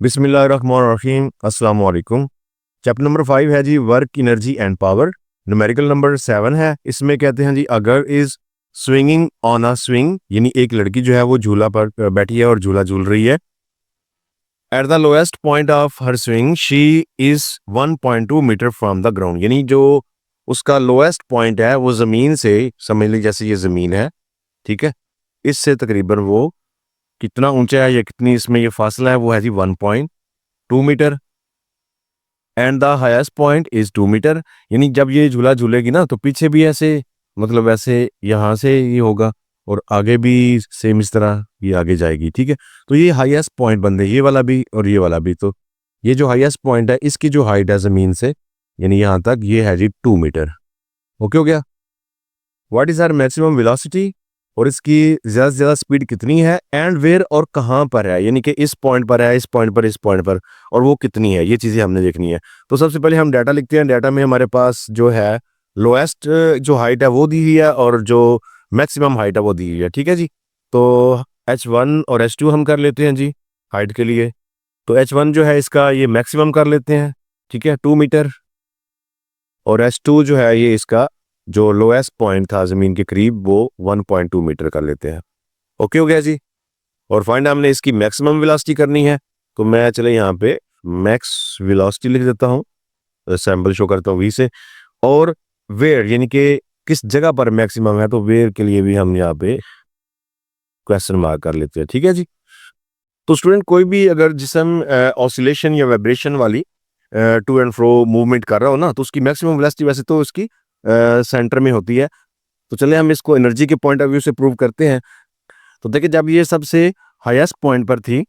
बिस्मिल्लाहिर्रहमानिर्रहीम अस्सलाम वालेकुम। चैप्टर नंबर 5 है जी work energy and power. Numerical number 7 है। इसमें कहते हैं जी अगर is swinging on a swing, यानी एक लड़की जो है वो झूला पर बैठी है और झूला झूल रही है। At the lowest point of her swing she is 1.2 metre from the ground, यानी जो उसका लोएस्ट पॉइंट है वो जमीन से, समझ लीजिए जैसे ये जमीन है, ठीक है, इससे तकरीबन वो कितना ऊंचा है या कितनी इसमें ये फासला है वो है जी 1.2 metre. And the highest point is 2 metre, यानी जब ये झूला झूलेगी ना तो पीछे भी ऐसे, मतलब ऐसे यहाँ से ये होगा और आगे भी सेम इस तरह ये आगे जाएगी, ठीक है। तो ये हाईएस्ट पॉइंट बन रही है, ये वाला भी और ये वाला भी। तो ये जो हाईएस्ट पॉइंट है इसकी जो हाइट है जमीन से, यानी यहाँ तक, ये है जी 2 मीटर। ओके हो गया। What is our maximum velocity, और इसकी ज़्यादा से ज़्यादा स्पीड कितनी है, एंड वेयर और कहाँ पर है, यानी कि इस पॉइंट पर है, इस पॉइंट पर, इस पॉइंट पर, और वो कितनी है, ये चीज़ें हमने देखनी है। तो सबसे पहले हम डाटा लिखते हैं। डाटा में हमारे पास जो है लोएस्ट जो हाइट है वो दी हुई है और जो मैक्सिमम हाइट है वो दी हुई है, ठीक है जी। तो H1 और H2 हम कर लेते हैं जी हाइट के लिए। तो H1 जो है इसका ये मैक्सिमम कर लेते हैं, ठीक है, 2 मीटर, और H2 जो है ये इसका जो लोएस्ट पॉइंट था ज़मीन के करीब वो 1.2 मीटर कर लेते हैं। ओके हो गया जी। और फाइंड हमने इसकी मैक्सिमम वेलोसिटी करनी है, तो मैं चले यहाँ पे मैक्स वेलोसिटी लिख देता हूँ, सैम्पल शो करता हूँ वी से। और वेयर, यानी कि किस जगह पर मैक्सिमम है, तो वेयर के लिए भी हम यहाँ पे क्वेश्चन मार्क कर लेते हैं, ठीक है जी। तो स्टूडेंट कोई भी अगर जिसम ऑसिलेशन या वाइब्रेशन वाली टू एंड फ्रो मूवमेंट कर रहा हो ना, तो उसकी मैक्सिमम वेलोसिटी वैसे तो उसकी सेंटर में होती है। तो चले हम इसको एनर्जी के पॉइंट ऑफ व्यू से प्रूव करते हैं। तो देखिए जब ये सबसे हाईएस्ट पॉइंट पर थी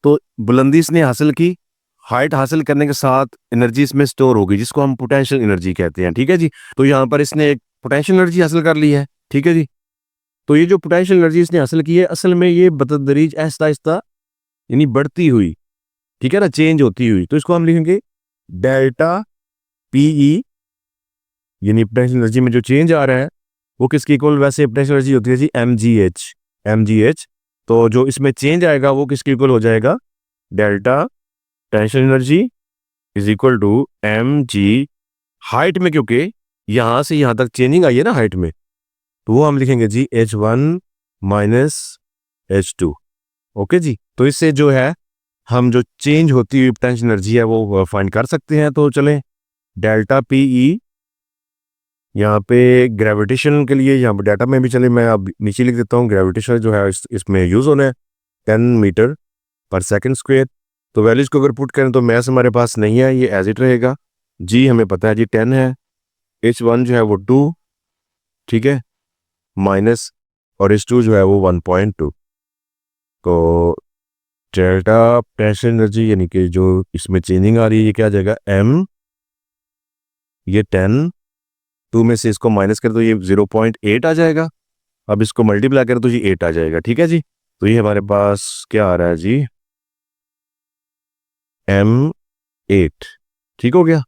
तो बुलंदी इसने हासिल की, हाइट हासिल करने के साथ एनर्जी इसमें स्टोर होगी जिसको हम पोटेंशियल एनर्जी कहते हैं, ठीक है जी। तो यहाँ पर इसने एक पोटेंशियल एनर्जी हासिल कर ली है, ठीक है जी। तो ये जो पोटेंशियल एनर्जी इसने हासिल की है असल में ये बतदरीज आहिस्ता आहिस्ता यानी बढ़ती हुई, ठीक है ना, चेंज होती हुई, तो इसको हम लिखेंगे डेल्टा पीई, यानी पोटेंशियल एनर्जी में जो चेंज आ रहा है वो किसकी इक्वल, वैसे पोटेंशियल एनर्जी होती है जी mgh। तो जो इसमें चेंज आएगा वो किसकी इक्वल हो जाएगा, delta potential energy is equal to mg height में, क्योंकि यहां से यहां तक चेंजिंग आई है ना हाइट में, तो वो हम लिखेंगे जी h1 माइनस h2। ओके जी। तो इससे जो है हम जो चेंज होती हुई पोटेंशियल एनर्जी है वो फाइंड कर सकते हैं। तो चलें डेल्टा पीई यहाँ पे ग्रेविटेशन के लिए, यहाँ पे डाटा में भी चले मैं अब नीचे लिख देता हूँ, ग्रेविटेशन जो है इसमें यूज़ होना है 10 मीटर पर सेकंड स्क्वायर। तो वैल्यूज को अगर पुट करें तो मैथ्स हमारे पास नहीं है, ये एज इट रहेगा। जी हमें पता है जी 10 है, H1 जो है वो 2, ठीक है, माइनस, और H2 जो है वो 1.2। तो डेल्टा पोटेंशियल एनर्जी यानी कि जो इसमें चेंजिंग आ रही है ये क्या आ जाएगा, m, ये 10, 2 में से इसको माइनस कर तो ये 0.8 आ जाएगा। अब इसको मल्टीप्लाई करें तो ये 8 आ जाएगा, ठीक है जी। तो ये हमारे पास क्या आ रहा है जी, m8, ठीक हो गया।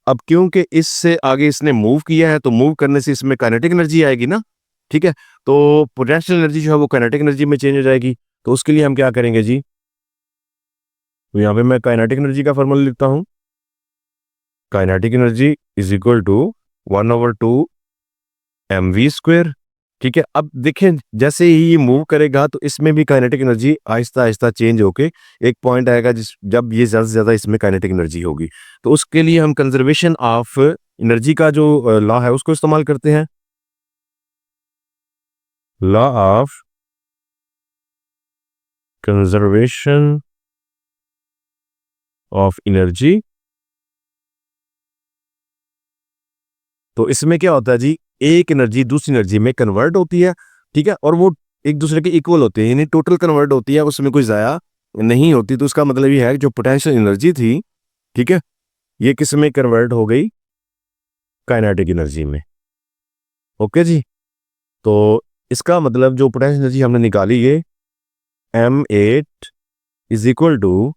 अब क्योंकि इससे आगे इसने मूव किया है तो मूव करने से इसमें काइनेटिक एनर्जी आएगी ना, ठीक है। तो पोटेंशियल एनर्जी जो है वो काइनेटिक एनर्जी में चेंज हो जाएगी। तो उसके लिए हम क्या करेंगे जी, तो यहाँ पे मैं काइनेटिक एनर्जी का फॉर्मूला लिखता हूँ। Kinetic energy is equal to 1/2 mv², ठीक है। अब देखें जैसे ही ये मूव करेगा तो इसमें भी kinetic energy Aahista Aahista change होके एक पॉइंट आएगा जब ये ज़्यादा से ज़्यादा इसमें काइनेटिक एनर्जी होगी। तो उसके लिए हम कंजर्वेशन ऑफ एनर्जी का जो लॉ है उसको इस्तेमाल करते हैं, law of conservation of energy. तो इसमें क्या होता है जी, एक एनर्जी दूसरी एनर्जी में कन्वर्ट होती है, ठीक है, और वो एक दूसरे के इक्वल होते हैं, यानी टोटल कन्वर्ट होती है, उसमें कोई ज़ाया नहीं होती। तो उसका मतलब ये है कि जो पोटेंशियल एनर्जी थी, ठीक है, ये किस में कन्वर्ट हो गई, काइनेटिक एनर्जी में। ओके जी। तो इसका मतलब जो पोटेंशियल एनर्जी हमने निकाली ये m8 is equal to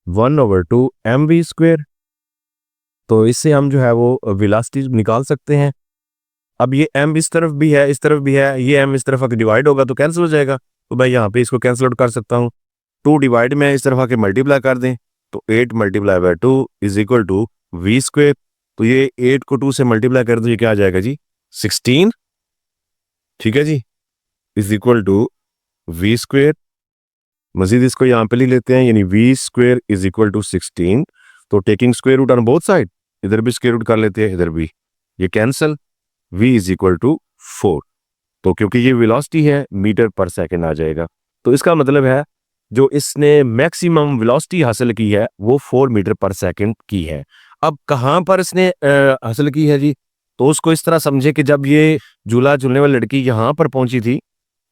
1/2 mv²। तो इससे हम जो है वो वेलोसिटी निकाल सकते हैं। अब ये m इस तरफ भी है, इस तरफ भी है, ये m इस तरफ अगर डिवाइड होगा तो कैंसिल हो जाएगा, तो मैं यहाँ पे इसको कैंसिल आउट कर सकता हूँ। 2 डिवाइड में इस तरफ आके मल्टीप्लाई कर दें तो 8 multiply by 2 is equal to v square. तो ये 8 को 2 से मल्टीप्लाई कर दो, ये क्या आ जाएगा जी 16, ठीक है जी, is equal to v square. मजीद इसको यहाँ पे लिख लेते हैं, यानी v square is equal to 16। तो taking square root on both side, इधर भी स्क्वायर रूट कर लेते हैं, इधर भी, ये cancel, v is equal to 4। तो क्योंकि ये वेलोसिटी है मीटर पर सेकंड आ जाएगा, तो इसका मतलब है जो इसने मैक्सिमम वेलोसिटी हासिल की है वो 4 मीटर पर सेकंड की है। अब कहाँ पर इसने हासिल की है जी, तो उसको इस तरह समझे कि जब ये झूला झूलने वाली लड़की यहाँ पर पहुंची थी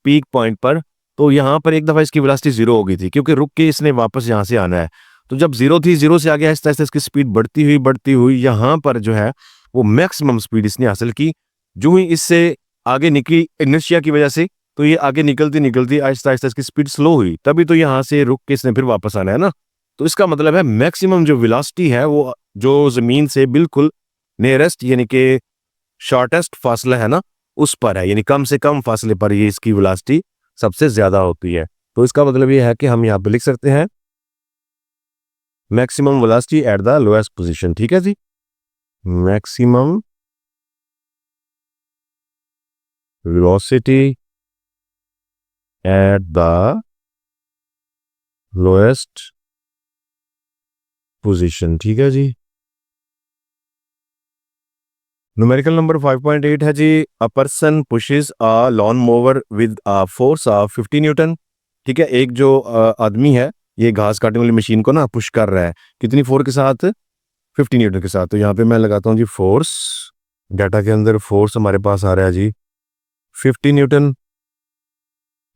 पीक पॉइंट पर, तो यहाँ पर एक दफा इसकी वेलोसिटी 0 हो गई थी, क्योंकि रुक के इसने वापस यहाँ से आना है। तो जब 0 थी, 0 से आगे आहिस्ता आहिस्ता इसकी स्पीड बढ़ती हुई यहाँ पर जो है वो मैक्सिमम स्पीड इसने हासिल की। जो ही इससे आगे निकली इनर्शिया की वजह से, तो ये आगे निकलती आहिस्ता आहिस्ता इसकी स्पीड स्लो हुई, तभी तो यहाँ से रुक के इसने फिर वापस आना है ना। तो इसका मतलब है मैक्सिमम जो वेलोसिटी है वो जो जमीन से बिल्कुल नियरेस्ट यानी कि शॉर्टेस्ट फासला है ना उस पर है, यानी कम से कम फासले पर ये इसकी वेलोसिटी सबसे ज्यादा होती है। तो इसका मतलब ये है कि हम यहाँ पे लिख सकते हैं maximum velocity at the lowest position, ठीक है जी, maximum velocity at the lowest position, ठीक है जी। न्यूमेरिकल नंबर 5.8 है जी, a person pushes a lawn mower with a force of 50 newton, ठीक है। एक जो आदमी है ये घास काटने वाली मशीन को ना पुश कर रहा है, कितनी फोर्स के साथ, 50 न्यूटन के साथ। तो यहाँ पे मैं लगाता हूँ जी फोर्स, डाटा के अंदर फोर्स हमारे पास आ रहा है जी 50 Newton,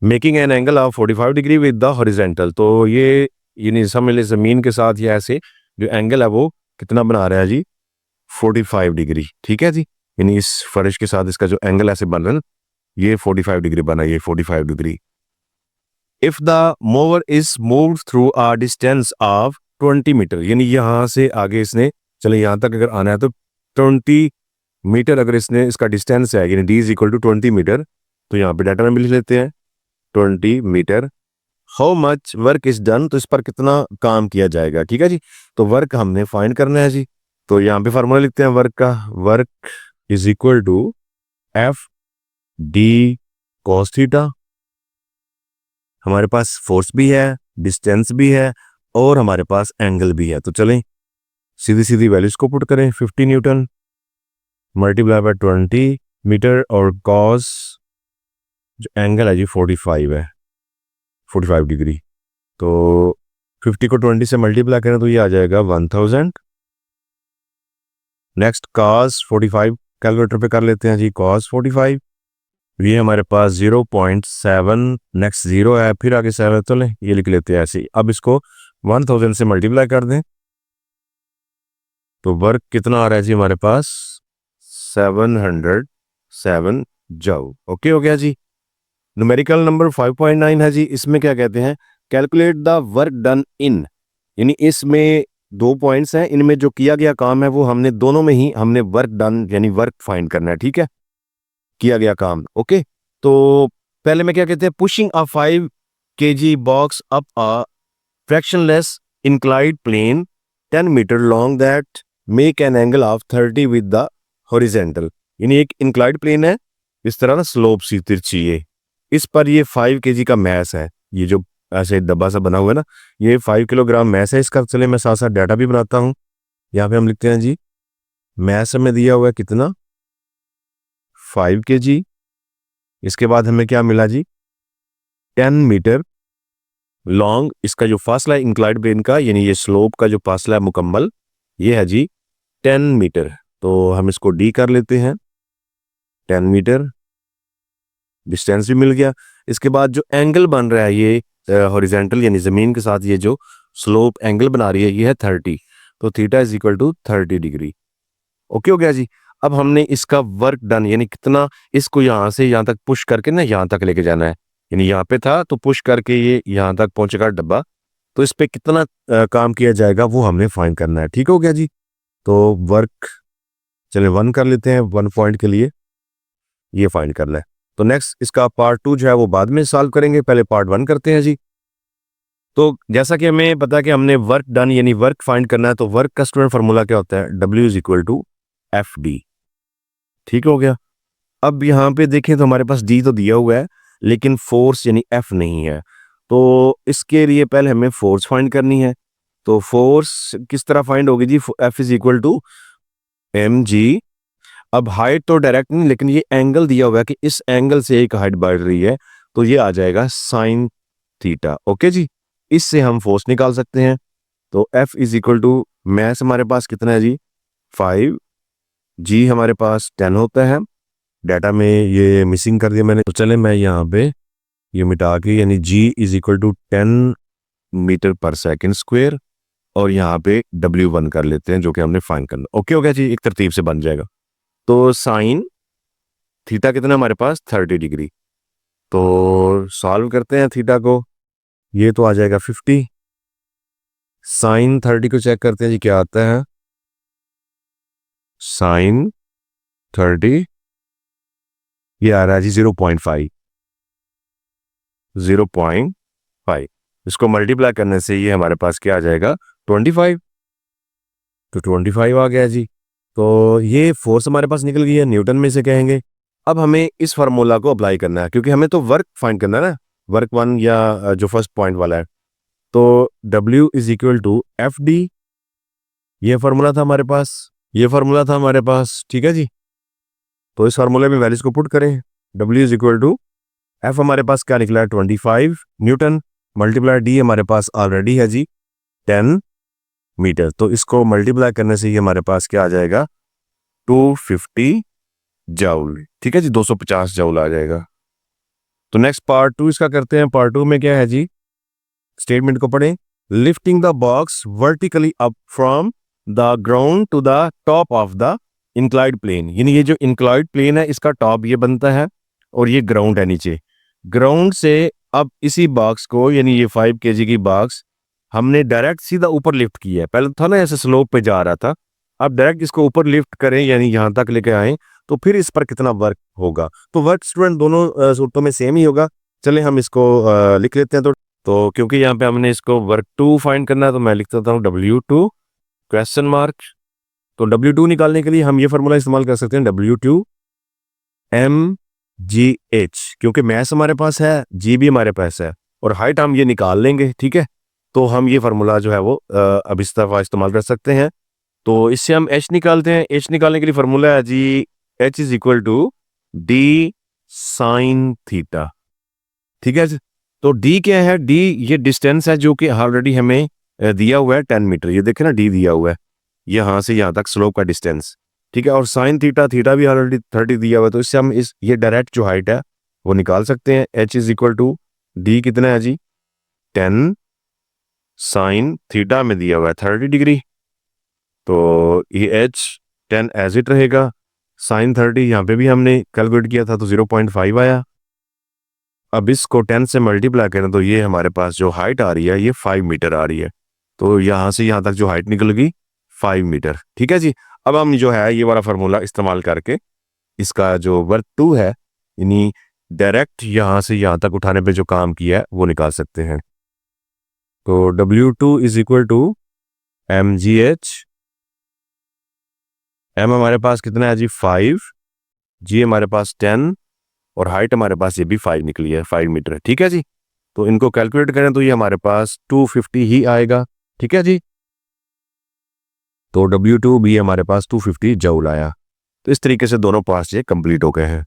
making an angle of 45 degree with the horizontal. तो ये यानी समझ ले जमीन के साथ ये ऐसे जो एंगल है वो कितना बना रहा है जी 45 डिग्री, ठीक है जी, यानी इस फर्श के साथ इसका जो एंगल ऐसे बन रहा है ये 45 डिग्री बना, ये 45 degree. If the mower is move through a distance of 20 metre, यानी यहां से आगे इसने चले यहाँ तक अगर आना है तो 20 मीटर अगर इसने इसका डिस्टेंस है, यानी d is equal to 20 metre. तो यहाँ पे डाटा में भी लिख लेते हैं 20 metre. How much work is done, तो इस पर कितना काम किया जाएगा, ठीक है जी। तो वर्क हमने फाइंड करना है जी, तो यहाँ पे फार्मूला लिखते हैं वर्क का, work is equal to F D cos theta. हमारे पास फोर्स भी है, डिस्टेंस भी है और हमारे पास एंगल भी है। तो चलें सीधी सीधी वैल्यूज को पुट करें, 50 न्यूटन मल्टीप्लाई बाय 20 मीटर और कॉस जो एंगल है जी 45 है, 45 डिग्री। तो 50 को 20 से मल्टीप्लाई करें तो ये आ जाएगा 1000। नेक्स्ट कॉस 45 कैलकुलेटर पे कर लेते हैं जी, कॉस 45 ये हमारे पास 0.7, नेक्स्ट 0 है फिर आगे 7, तो लें ये लिख लेते हैं ऐसे ही। अब इसको 1000 से मल्टीप्लाई कर दें तो वर्क कितना आ रहा है जी हमारे पास 707 जाओ। ओके हो गया जी। न्यूमेरिकल नंबर 5.9 है जी, इसमें क्या कहते हैं, calculate the work done in, यानी इसमें 2 पॉइंट्स हैं, इनमें जो किया गया काम है वो हमने दोनों में ही हमने वर्क डन यानी वर्क फाइंड करना है, ठीक है, किया गया काम। ओके, तो पहले में क्या कहते हैं, pushing a 5 kg box up a frictionless inclined plane 10 metre long that make an angle of 30 with the horizontal, यानी एक इंक्लाइंड प्लेन है इस तरह ना स्लोप सी तिरछी है, इस पर ये 5 kg का मैस है, ये जो ऐसे डब्बा सा बना हुआ है ना ये 5 किलोग्राम मैस है इसका। चले मैं साथ साथ डाटा भी बनाता हूँ, यहाँ पे हम लिखते हैं जी मैस हमें दिया हुआ है कितना 5 kg, इसके बाद हमें क्या मिला जी 10 मीटर लॉन्ग, इसका जो फासला है इंक्लाइंड प्लेन का यानी ये स्लोप का जो फासला है मुकम्मल ये है जी 10 मीटर। तो हम इसको डी कर लेते हैं, 10 मीटर डिस्टेंस भी मिल गया। इसके बाद जो एंगल बन रहा है ये हॉरिजेंटल यानी जमीन के साथ ये जो स्लोप एंगल बना रही है ये है 30, तो theta is equal to 30 degree. Okay हो गया जी। अब हमने इसका वर्क डन यानी कितना इसको यहाँ से यहाँ तक पुश करके ना यहाँ तक लेके जाना है, यानी यहाँ पे था तो पुश करके ये यहाँ तक पहुंचेगा डब्बा, तो इस पे कितना काम किया जाएगा वो हमने फाइंड करना है, ठीक हो गया जी। तो वर्क चले 1 कर लेते हैं, 1 पॉइंट के लिए ये फाइंड करना है। तो नेक्स्ट इसका पार्ट 2 जो है वो बाद में सॉल्व करेंगे, पहले पार्ट 1 करते हैं जी। तो जैसा कि हमें पता है कि हमने वर्क डन यानी वर्क फाइंड करना है, तो वर्क का स्टूडेंट फार्मूला क्या होता है, W is equal to FD। ठीक हो गया। अब यहाँ पे देखें तो हमारे पास D तो दिया हुआ है लेकिन फोर्स यानी F नहीं है, तो इसके लिए पहले हमें फोर्स फाइंड करनी है। तो फोर्स किस तरह फाइंड होगी जी, F is equal to mg। अब हाइट तो डायरेक्ट नहीं, लेकिन ये एंगल दिया हुआ है कि इस एंगल से एक हाइट बढ़ रही है, तो ये आ जाएगा साइन थीटा। ओके जी, इससे हम फोर्स निकाल सकते हैं। तो F is equal to math हमारे पास कितना है जी 5, G हमारे पास 10 होता है। डाटा में ये मिसिंग कर दिया मैंने, तो चले मैं यहाँ पे ये मिटा के, यानी G is equal to 10 metre per second square, और यहाँ पे W1 कर लेते हैं जो कि हमने फाइंड करना। ओके हो गया जी, एक तरतीब से बन जाएगा। तो साइन थीटा कितना हमारे पास 30 डिग्री। तो सॉल्व करते हैं थीटा को, ये तो आ जाएगा 50। साइन 30 को चेक करते हैं जी क्या आता है, साइन 30 ये आ रहा है जी 0.5। इसको मल्टीप्लाई करने से ये हमारे पास क्या आ जाएगा 25। तो 25 आ गया जी। तो ये फोर्स हमारे पास निकल गई है, न्यूटन में से कहेंगे। अब हमें इस फार्मूला को अप्लाई करना है क्योंकि हमें तो वर्क फाइंड करना है ना, वर्क वन या जो फर्स्ट पॉइंट वाला है। तो W is equal to FD, ये फार्मूला था हमारे पास, ठीक है जी। तो इस फार्मूले में वैल्यूज को पुट करें, W is equal to F हमारे पास क्या निकला है 25 न्यूटन, मल्टीप्लाई D हमारे पास ऑलरेडी है जी 10 मीटर। तो इसको मल्टीप्लाई करने से ही हमारे पास क्या आ जाएगा 250 जाउल। ठीक है जी, 250 जाउल आ जाएगा। तो नेक्स्ट पार्ट 2 इसका करते हैं। पार्ट 2 में क्या है जी, स्टेटमेंट को पढ़ें। Lifting the box vertically up from the ground to the top of the inclined plane, यानी ये जो इंक्लाइड प्लेन है इसका टॉप ये बनता है और ये ग्राउंड है नीचे। ग्राउंड से अब इसी बॉक्स को, यानी ये 5 kg की बॉक्स हमने डायरेक्ट सीधा ऊपर लिफ्ट किया है। पहले था ना ऐसे स्लोप पे जा रहा था, अब डायरेक्ट इसको ऊपर लिफ्ट करें यानी यहां तक लेके आए, तो फिर इस पर कितना वर्क होगा। तो वर्क स्टूडेंट दोनों सूरतों में सेम ही होगा। चले हम इसको लिख लेते हैं। तो क्योंकि यहाँ पे हमने इसको वर्क 2 फाइंड करना है, तो मैं लिख देता हूँ W2 क्वेश्चन मार्क। तो W2 निकालने के लिए हम ये फार्मूला इस्तेमाल कर सकते हैं, W2 mgh, क्योंकि मैथ हमारे पास है, G भी हमारे पास है और हाइट हम ये निकाल लेंगे। ठीक है, तो हम ये फार्मूला जो है वो अब इस दफा इस्तेमाल कर सकते हैं। तो इससे हम H निकालते हैं। H निकालने के लिए फार्मूला है जी H is equal to D sine theta. ठीक है, तो D क्या है, D ये डिस्टेंस है जो कि ऑलरेडी हमें दिया हुआ है 10 मीटर। ये देखें ना, D दिया हुआ है यहाँ से यहाँ तक स्लोप का डिस्टेंस। ठीक है, और साइन थीटा भी ऑलरेडी 30 दिया हुआ है, तो इससे हम ये डायरेक्ट जो हाइट है वो निकाल सकते हैं। H is equal to D कितना है जी 10 साइन थीटा में दिया हुआ है 30 डिग्री, तो ये H 10 एज इट रहेगा। साइन 30 यहाँ पे भी हमने कैलकुलेट किया था तो 0.5 आया। अब इसको 10 से मल्टीप्लाई करें तो ये हमारे पास जो हाइट आ रही है ये 5 मीटर आ रही है। तो यहाँ से यहाँ तक जो हाइट निकल गई 5 मीटर। ठीक है जी, अब हम जो है ये वाला फार्मूला इस्तेमाल करके इसका जो वर्क 2 है, यानी डायरेक्ट यहाँ से यहाँ तक उठाने पे जो काम किया है वो निकाल सकते हैं। तो W2 is equal to mgh, m हमारे पास कितना है जी 5, g हमारे पास 10 और हाइट हमारे पास ये भी 5 निकली है, 5 मीटर। ठीक है जी, तो इनको कैलकुलेट करें तो ये हमारे पास 250 ही आएगा। ठीक है जी, तो W2 भी हमारे पास 250 जूल आया। तो इस तरीके से दोनों पार्ट्स ये कंप्लीट हो गए हैं।